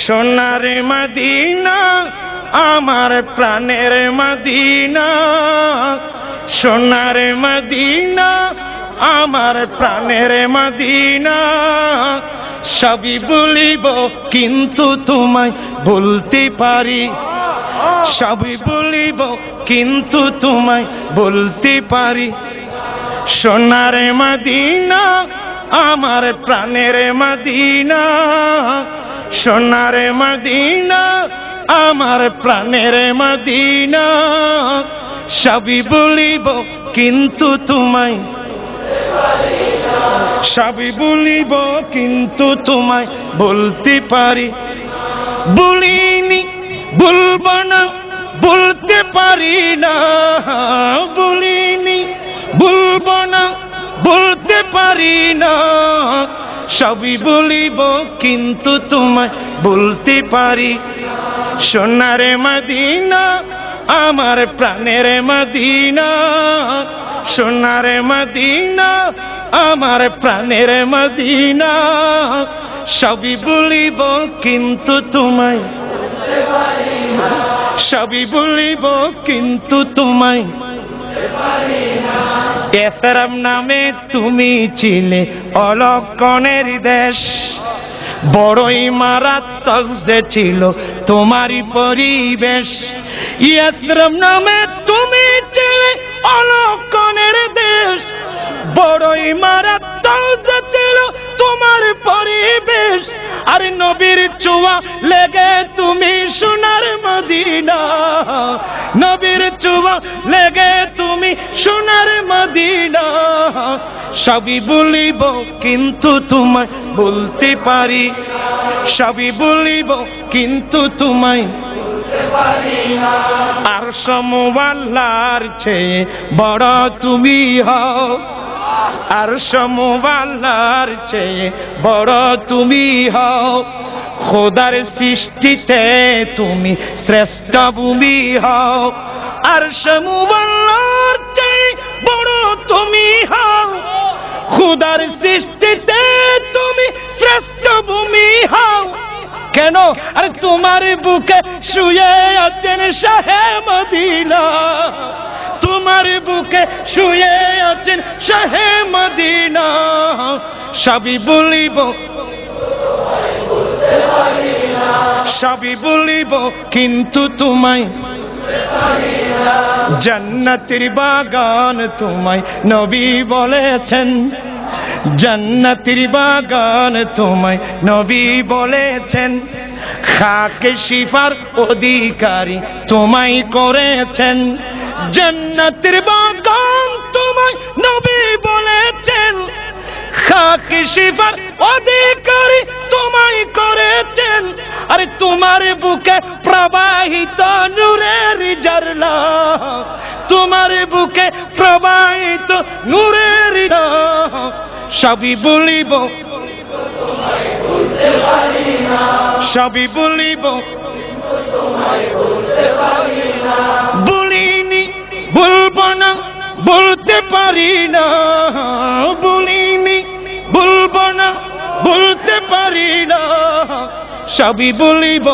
সোনার মদিনা আমার প্রাণের মদিনা, সোনার মদিনা আমার প্রাণের মদিনা। সবই বলিব কিন্তু তোমায় বলতে পারি, সবই বলিব কিন্তু তোমায় বলতে পারি। সোনার মদিনা আমার প্রাণের মদিনা, সোনার মদিনা আমার প্রাণের মদিনা। সবই বলিব কিন্তু তোমায়, সবই বলিব কিন্তু তোমায় বলতে পারি। বলিনি বলবো না বলতে পারি না, বলিনি বলবো না বলতে পারি না। সবই বলিব কিন্তু তোমায় বলতে পারি। সোনার মদিনা আমার প্রাণের মদিনা, সোনার মদিনা আমার প্রাণের মদিনা। সবই বলিব কিন্তু তোমায়, সবই বলিব কিন্তু তোমায়। এসরাম নামে তুমি ছিলে অলক্ষণের দেশ, বড়ই মারাত্মক যে ছিল তোমারই পরিবেশ। এসরাম নামে তুমি ছিলে অলক্ষণের দেশ, বড়ই মারাত্মক যে ছিল তোমার পরিবেশ। আর নবীর ছোঁয়া লেগে তুমি সোনার মদিনা, নবীর ছোঁয়া লেগে তুমি সোনার মদিনা। সবই বলিব কিন্তু তোমায় বলতে পারি, সবই বলিব কিন্তু তোমায় আর সমওয়ালার চেয়ে বড় তুমি হও, আর সমওয়ালার চেয়ে বড় তুমি হও। খোদার সৃষ্টিতে তুমি শ্রেষ্ঠ ভূমি হও, আর সমওয়ালার চেয়ে বড় তুমি হও। খোদার সৃষ্টিতে তুমি শ্রেষ্ঠ ভূমি হও। কেন? আর তোমার বুকে শুয়ে আছেন শাহে মদিনা, তোমার বুকে শুয়ে আছেন শাহে মদিনা। সবই বলিব, সবই বলিব কিন্তু তোমায়। জান্নাতের বাগান তোমায় নবী বলেছেন, জান্নাতের বাগান তোমায় নবী বলেছেন। খাকে শিফার অধিকারী তোমায় করেছেন, জান্নাতের বাগান তোমায় নবী বলেছেন। খাকে শিফার অধিকারী তোমায় করেছেন। আরে তোমার বুকে প্রবাহিত নূরের ঝরনা, তোমার বুকে প্রবাহিত নূরের ঝরনা। সবই বলিব, সবই বলিব বলিনি বলবো না বলতে পারি না, বলিনি বলবো না বলতে পারি না। সবই বলিব